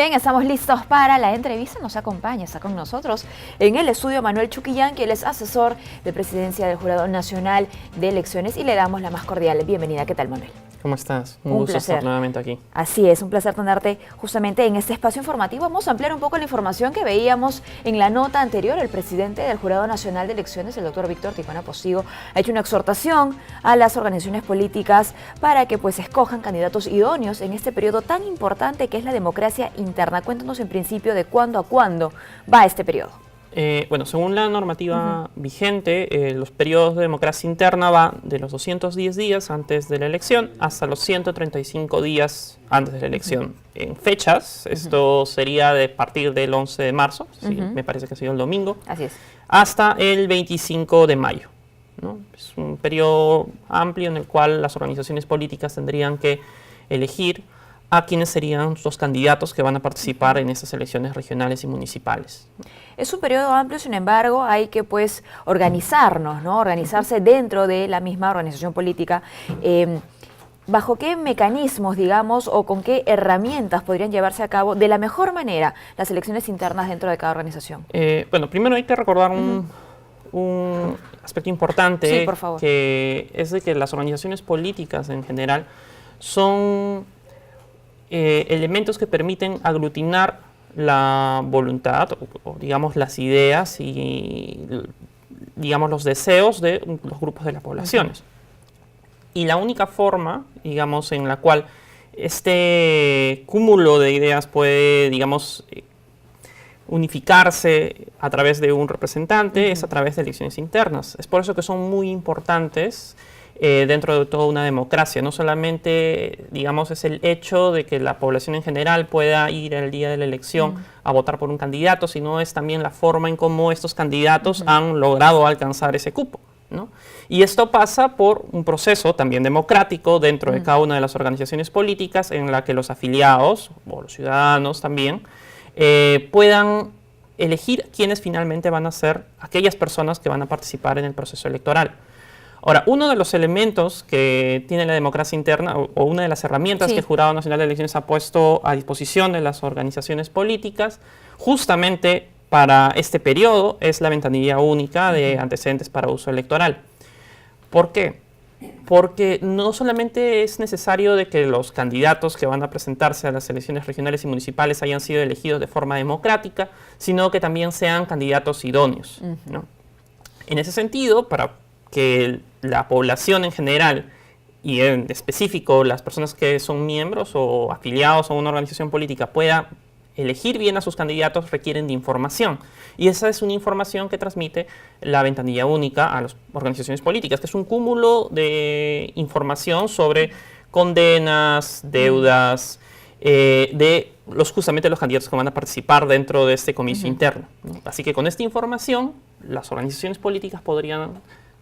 bien, estamos listos para la entrevista. Nos acompaña, está con nosotros en el estudio Manuel Chuquillán, que él es asesor de presidencia del Jurado Nacional de Elecciones, y le damos la más cordial bienvenida. ¿Qué tal, Manuel? ¿Cómo estás? Un gusto estar nuevamente aquí. Así es, un placer tenerte justamente en este espacio informativo. Vamos a ampliar un poco la información que veíamos en la nota anterior. El presidente del Jurado Nacional de Elecciones, el doctor Víctor Tijuana Postigo, ha hecho una exhortación a las organizaciones políticas para que escojan candidatos idóneos en este periodo tan importante que es la democracia interna. Cuéntanos en principio de cuándo a cuándo va este periodo. Bueno, según la normativa vigente, los periodos de democracia interna van de los 210 días antes de la elección hasta los 135 días antes de la elección. En fechas, esto sería de partir del 11 de marzo, sí, me parece que ha sido el domingo, así es, hasta el 25 de mayo. ¿No? Es un periodo amplio en el cual las organizaciones políticas tendrían que elegir a quienes serían los candidatos que van a participar en estas elecciones regionales y municipales. Es un periodo amplio, sin embargo, hay que organizarnos, ¿no? Organizarse dentro de la misma organización política. ¿Bajo qué mecanismos, digamos, o con qué herramientas podrían llevarse a cabo de la mejor manera las elecciones internas dentro de cada organización? Bueno, primero hay que recordar un aspecto importante, sí, por favor, que es de que las organizaciones políticas en general son elementos que permiten aglutinar la voluntad o digamos las ideas y digamos los deseos de los grupos de las poblaciones. Y la única forma, digamos, en la cual este cúmulo de ideas puede, digamos, unificarse a través de un representante es a través de elecciones internas. Es por eso que son muy importantes dentro de toda una democracia. No solamente, digamos, es el hecho de que la población en general pueda ir el día de la elección a votar por un candidato, sino es también la forma en cómo estos candidatos han logrado alcanzar ese cupo, ¿no? Y esto pasa por un proceso también democrático dentro de cada una de las organizaciones políticas en la que los afiliados, o los ciudadanos también, puedan elegir quiénes finalmente van a ser aquellas personas que van a participar en el proceso electoral. Ahora, uno de los elementos que tiene la democracia interna, o una de las herramientas que el Jurado Nacional de Elecciones ha puesto a disposición de las organizaciones políticas, justamente para este periodo, es la ventanilla única de antecedentes para uso electoral. ¿Por qué? Porque no solamente es necesario de que los candidatos que van a presentarse a las elecciones regionales y municipales hayan sido elegidos de forma democrática, sino que también sean candidatos idóneos, ¿no? En ese sentido, para que la población en general y en específico las personas que son miembros o afiliados a una organización política pueda elegir bien a sus candidatos, requieren de información. Y esa es una información que transmite la ventanilla única a las organizaciones políticas, que es un cúmulo de información sobre condenas, deudas, de justamente los candidatos que van a participar dentro de este comicio interno, ¿no? Así que con esta información, las organizaciones políticas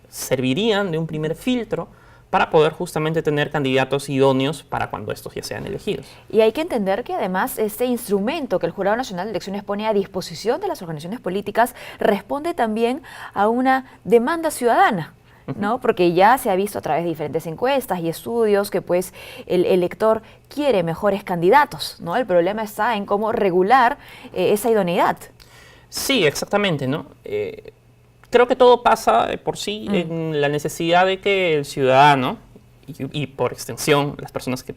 servirían de un primer filtro para poder justamente tener candidatos idóneos para cuando estos ya sean elegidos. Y hay que entender que además este instrumento que el Jurado Nacional de Elecciones pone a disposición de las organizaciones políticas responde también a una demanda ciudadana, ¿no? Porque ya se ha visto a través de diferentes encuestas y estudios que el elector quiere mejores candidatos, ¿no? El problema está en cómo regular esa idoneidad. Sí, exactamente, ¿no? Creo que todo pasa por sí en la necesidad de que el ciudadano y por extensión las personas que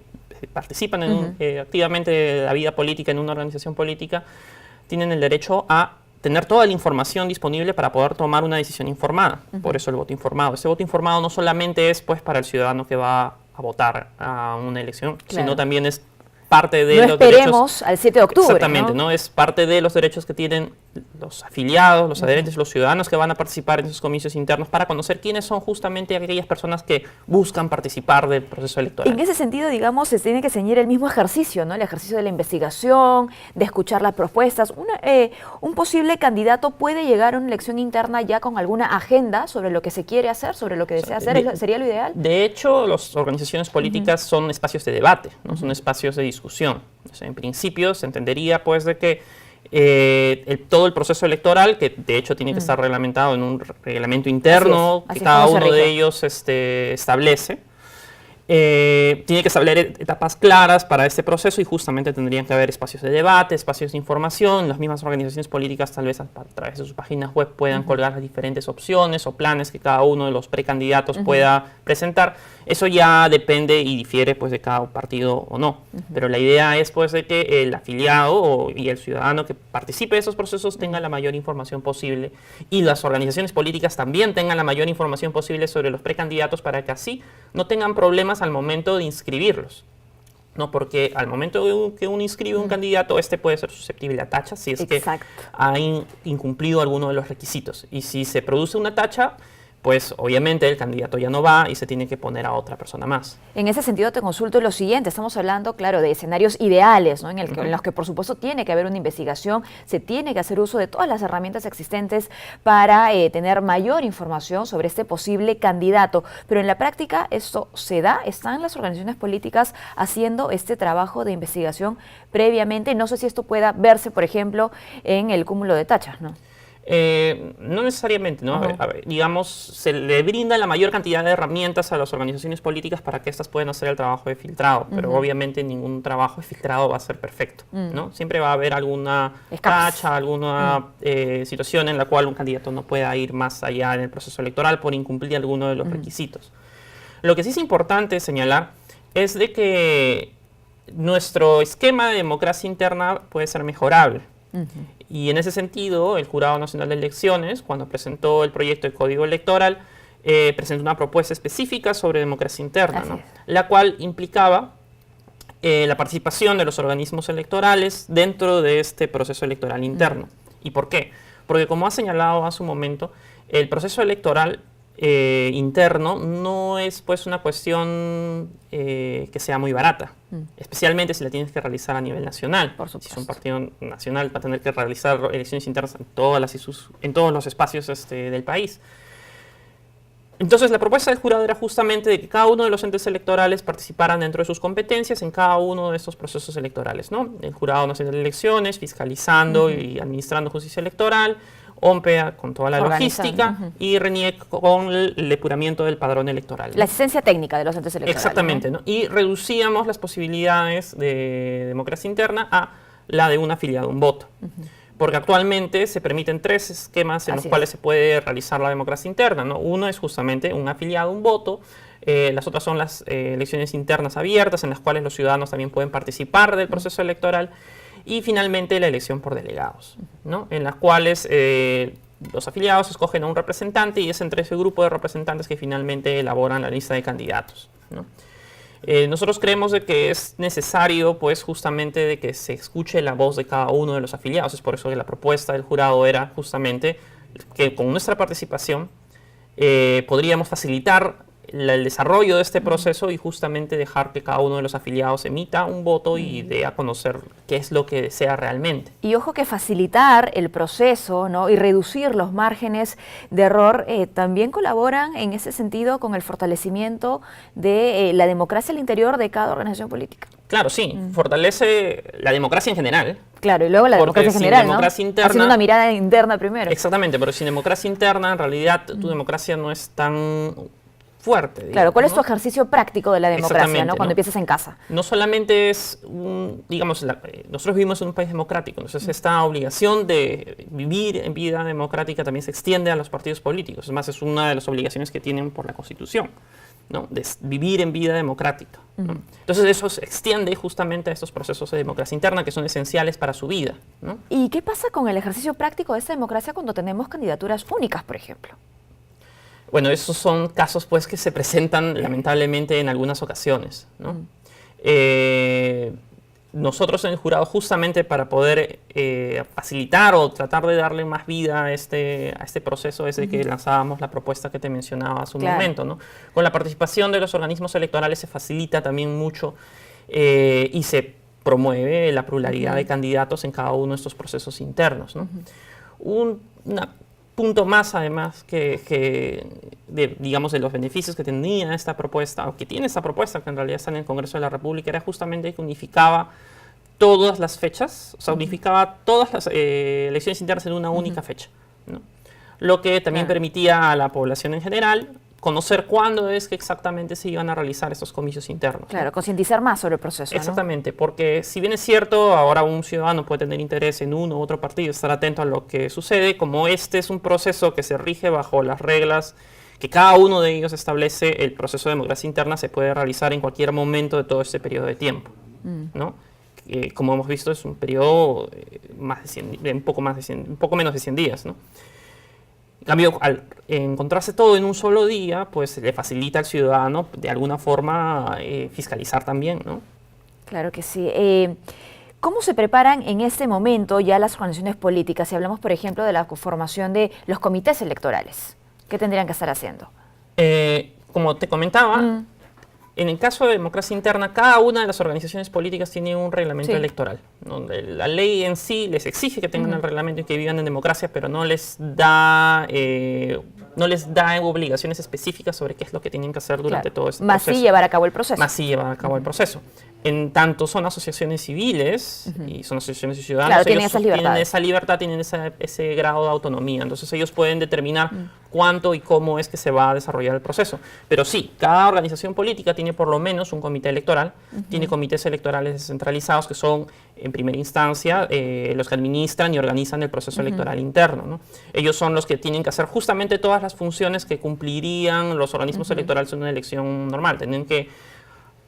participan activamente de la vida política en una organización política tienen el derecho a tener toda la información disponible para poder tomar una decisión informada. Por eso el voto informado. Ese voto informado no solamente es para el ciudadano que va a votar a una elección, sino también es parte de los derechos. No esperemos al 7 de octubre. Exactamente, ¿no? Es parte de los derechos que tienen los afiliados, los adherentes, los ciudadanos que van a participar en esos comicios internos para conocer quiénes son justamente aquellas personas que buscan participar del proceso electoral. En ese sentido, digamos, se tiene que ceñir el mismo ejercicio, ¿no? El ejercicio de la investigación, de escuchar las propuestas. Un posible candidato puede llegar a una elección interna ya con alguna agenda sobre lo que se quiere hacer, sobre lo que desea hacer. ¿Sería lo ideal? De hecho, las organizaciones políticas son espacios de debate, ¿no? Son espacios de discusión. O sea, en principio se entendería pues de que todo el proceso electoral, que de hecho tiene que estar reglamentado en un reglamento interno que cada uno de ellos establece, Tiene que establecer etapas claras para este proceso y justamente tendrían que haber espacios de debate, espacios de información. Las mismas organizaciones políticas tal vez a través de sus páginas web puedan colgar las diferentes opciones o planes que cada uno de los precandidatos pueda presentar. Eso ya depende y difiere pues de cada partido o no. Pero la idea es pues de que el afiliado y el ciudadano que participe de esos procesos tenga la mayor información posible y las organizaciones políticas también tengan la mayor información posible sobre los precandidatos para que así no tengan problemas al momento de inscribirlos. No, porque al momento de que uno inscribe un candidato, este puede ser susceptible a tacha si es que ha incumplido alguno de los requisitos. Y si se produce una tacha, pues obviamente el candidato ya no va y se tiene que poner a otra persona más. En ese sentido te consulto lo siguiente, estamos hablando, claro, de escenarios ideales, ¿no? En los que por supuesto tiene que haber una investigación, se tiene que hacer uso de todas las herramientas existentes para tener mayor información sobre este posible candidato, pero en la práctica esto se da, están las organizaciones políticas haciendo este trabajo de investigación previamente, no sé si esto pueda verse, por ejemplo, en el cúmulo de tachas, ¿no? No necesariamente, ¿no? A ver, digamos, se le brinda la mayor cantidad de herramientas a las organizaciones políticas para que éstas puedan hacer el trabajo de filtrado, pero obviamente ningún trabajo de filtrado va a ser perfecto, ¿no? Siempre va a haber alguna tacha, alguna situación en la cual un candidato no pueda ir más allá en el proceso electoral por incumplir alguno de los requisitos. Lo que sí es importante señalar es de que nuestro esquema de democracia interna puede ser mejorable. Y en ese sentido, el Jurado Nacional de Elecciones, cuando presentó el proyecto de Código Electoral, presentó una propuesta específica sobre democracia interna, ¿no? La cual implicaba la participación de los organismos electorales dentro de este proceso electoral interno. ¿Y por qué? Porque como ha señalado hace un momento, el proceso electoral interno no es pues una cuestión que sea muy barata, especialmente si la tienes que realizar a nivel nacional. Por supuesto. Si es un partido nacional va a tener que realizar elecciones internas en todos los espacios del país. Entonces la propuesta del jurado era justamente de que cada uno de los entes electorales participaran dentro de sus competencias en cada uno de estos procesos electorales, ¿no? El Jurado Nacional de Elecciones fiscalizando y administrando justicia electoral, OMPEA con toda la logística y RENIEC con el depuramiento del padrón electoral, ¿no? La asistencia técnica de los entes electorales. Exactamente, ¿no? Y reducíamos las posibilidades de democracia interna a la de un afiliado a un voto. Porque actualmente se permiten 3 esquemas en los cuales se puede realizar la democracia interna, ¿no? Uno es justamente un afiliado a un voto, las otras son las elecciones internas abiertas en las cuales los ciudadanos también pueden participar del proceso electoral. Y finalmente la elección por delegados, ¿no? En las cuales los afiliados escogen a un representante y es entre ese grupo de representantes que finalmente elaboran la lista de candidatos, ¿no? Nosotros creemos de que es necesario, pues, justamente de que se escuche la voz de cada uno de los afiliados. Es por eso que la propuesta del jurado era justamente que con nuestra participación podríamos facilitar el desarrollo de este proceso y justamente dejar que cada uno de los afiliados emita un voto y dé a conocer qué es lo que desea realmente. Y ojo que facilitar el proceso, ¿no? Y reducir los márgenes de error también colaboran en ese sentido con el fortalecimiento de la democracia al interior de cada organización política. Claro, sí, fortalece la democracia en general. Claro, y luego la democracia en general, democracia ¿no? interna, haciendo una mirada interna primero. Exactamente, pero sin democracia interna, en realidad, tu democracia no es tan fuerte. Digamos, claro, ¿cuál es ¿no? tu ejercicio práctico de la democracia, ¿no? Cuando empiezas en casa? No solamente es, digamos, nosotros vivimos en un país democrático, entonces esta obligación de vivir en vida democrática también se extiende a los partidos políticos. Es más, es una de las obligaciones que tienen por la Constitución, ¿no? De vivir en vida democrática, ¿no? Entonces eso se extiende justamente a estos procesos de democracia interna que son esenciales para su vida, ¿no? ¿Y qué pasa con el ejercicio práctico de esta democracia cuando tenemos candidaturas únicas, por ejemplo? Bueno, esos son casos pues que se presentan lamentablemente en algunas ocasiones, ¿no? Nosotros en el jurado, justamente para poder facilitar o tratar de darle más vida a este proceso, es de que lanzábamos la propuesta que te mencionaba hace un momento, ¿no? Con la participación de los organismos electorales se facilita también mucho y se promueve la pluralidad de candidatos en cada uno de estos procesos internos, ¿no? Punto más, además, digamos, de los beneficios que tenía esta propuesta, o que tiene esta propuesta, que en realidad está en el Congreso de la República, era justamente que unificaba todas las fechas, o sea, unificaba todas las elecciones internas en una única fecha, ¿no? Lo que también permitía a la población en general conocer cuándo es que exactamente se iban a realizar estos comicios internos. Claro, concientizar más sobre el proceso, ¿no? Exactamente, porque si bien es cierto, ahora un ciudadano puede tener interés en uno u otro partido, estar atento a lo que sucede, como este es un proceso que se rige bajo las reglas que cada uno de ellos establece, el proceso de democracia interna se puede realizar en cualquier momento de todo este periodo de tiempo, ¿no? Como hemos visto, es un periodo un poco menos de 100 días, ¿no? En cambio, al encontrarse todo en un solo día, pues le facilita al ciudadano de alguna forma fiscalizar también, ¿no? Claro que sí. ¿Cómo se preparan en este momento ya las organizaciones políticas? Si hablamos, por ejemplo, de la conformación de los comités electorales, ¿qué tendrían que estar haciendo? Como te comentaba, en el caso de democracia interna, cada una de las organizaciones políticas tiene un reglamento electoral, donde la ley en sí les exige que tengan el reglamento y que vivan en democracia, pero no les da obligaciones específicas sobre qué es lo que tienen que hacer durante todo este proceso. Más sí llevar a cabo el proceso. Más sí llevar a cabo el proceso. En tanto son asociaciones civiles y son asociaciones de ciudadanos, claro, ellos tienen esa libertad, tienen ese grado de autonomía. Entonces ellos pueden determinar cuánto y cómo es que se va a desarrollar el proceso. Pero sí, cada organización política tiene por lo menos un comité electoral, tiene comités electorales descentralizados que son, en primera instancia, los que administran y organizan el proceso electoral interno, ¿no? Ellos son los que tienen que hacer justamente todas las funciones que cumplirían los organismos electorales en una elección normal. Tienen que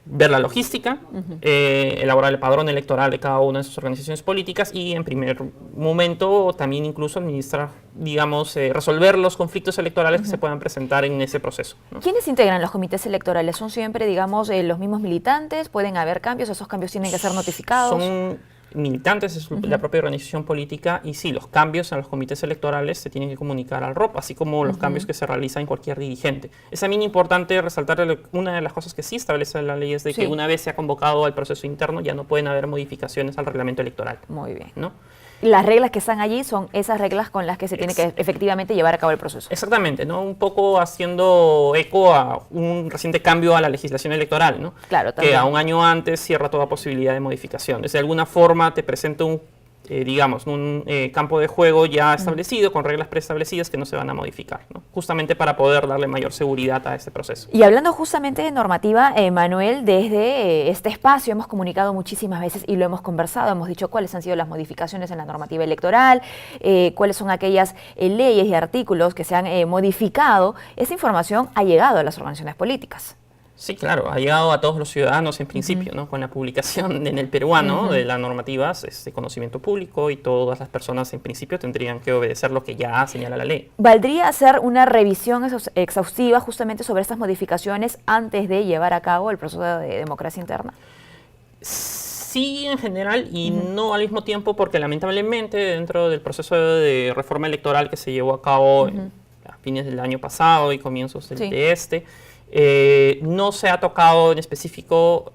ver la logística, elaborar el padrón electoral de cada una de sus organizaciones políticas y en primer momento también incluso administrar, digamos, resolver los conflictos electorales que se puedan presentar en ese proceso, ¿no? ¿Quiénes integran los comités electorales? ¿Son siempre, digamos, los mismos militantes? ¿Pueden haber cambios? ¿Esos cambios tienen que ser notificados? Son militantes, es la propia organización política, y sí, los cambios en los comités electorales se tienen que comunicar al ROP, así como los cambios que se realizan en cualquier dirigente. Es también importante resaltar una de las cosas que sí establece la ley es de que una vez se ha convocado al proceso interno ya no pueden haber modificaciones al reglamento electoral. Muy bien. ¿No? Las reglas que están allí son esas reglas con las que se tiene que efectivamente llevar a cabo el proceso. Exactamente, ¿no? Un poco haciendo eco a un reciente cambio a la legislación electoral, ¿no? Claro, también. Que a un año antes cierra toda posibilidad de modificación. De alguna forma te presenta un campo de juego ya establecido, con reglas preestablecidas que no se van a modificar, ¿no? Justamente para poder darle mayor seguridad a este proceso. Y hablando justamente de normativa, Manuel, desde este espacio hemos comunicado muchísimas veces y lo hemos conversado, hemos dicho cuáles han sido las modificaciones en la normativa electoral, cuáles son aquellas leyes y artículos que se han modificado. Esa información ha llegado a las organizaciones políticas. Sí, claro, ha llegado a todos los ciudadanos en principio, ¿no? Con la publicación en el peruano de las normativas de conocimiento público y todas las personas en principio tendrían que obedecer lo que ya señala la ley. ¿Valdría hacer una revisión exhaustiva justamente sobre estas modificaciones antes de llevar a cabo el proceso de democracia interna? Sí, en general, y no al mismo tiempo, porque lamentablemente dentro del proceso de reforma electoral que se llevó a cabo a fines del año pasado y comienzos de este, no se ha tocado en específico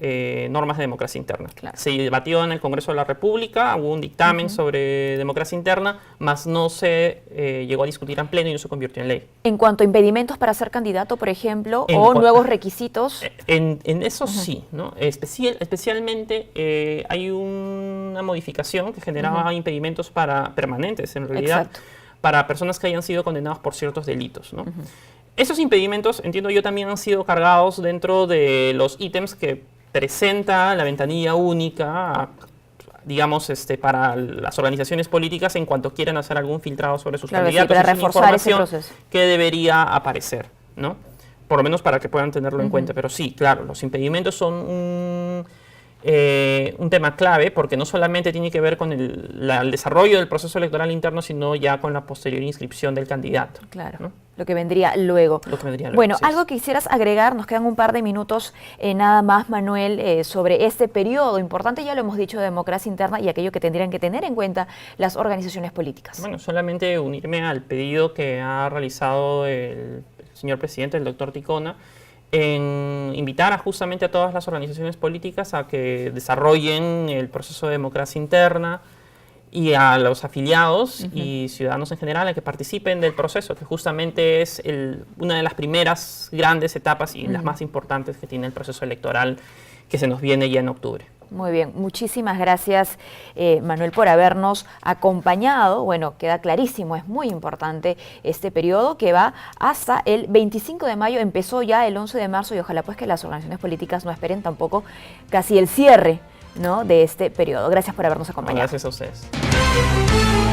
normas de democracia interna. Claro. Se debatió en el Congreso de la República, hubo un dictamen sobre democracia interna, mas no se llegó a discutir en pleno y no se convirtió en ley. En cuanto a impedimentos para ser candidato, por ejemplo, o nuevos requisitos. En eso sí, ¿no? Especialmente hay una modificación que generaba impedimentos permanentes, en realidad, para personas que hayan sido condenadas por ciertos delitos, ¿no? Esos impedimentos, entiendo yo, también han sido cargados dentro de los ítems que presenta la ventanilla única, digamos, para las organizaciones políticas en cuanto quieran hacer algún filtrado sobre sus candidatos. Sí, para reforzar ese proceso. Que debería aparecer, ¿no? Por lo menos para que puedan tenerlo en cuenta. Pero sí, claro, los impedimentos son un tema clave, porque no solamente tiene que ver con el desarrollo del proceso electoral interno, sino ya con la posterior inscripción del candidato. Claro, ¿no? Lo que vendría luego. Bueno, sí. algo que quisieras agregar, nos quedan un par de minutos nada más, Manuel, sobre este periodo importante, ya lo hemos dicho, de democracia interna y aquello que tendrían que tener en cuenta las organizaciones políticas. Bueno, solamente unirme al pedido que ha realizado el señor presidente, el doctor Ticona, en invitar justamente a todas las organizaciones políticas a que desarrollen el proceso de democracia interna y a los afiliados y ciudadanos en general a que participen del proceso, que justamente es una de las primeras grandes etapas y las más importantes que tiene el proceso electoral que se nos viene ya en octubre. Muy bien, muchísimas gracias Manuel por habernos acompañado. Bueno, queda clarísimo, es muy importante este periodo que va hasta el 25 de mayo, empezó ya el 11 de marzo y ojalá pues que las organizaciones políticas no esperen tampoco casi el cierre, ¿no?, de este periodo. Gracias por habernos acompañado. Gracias a ustedes.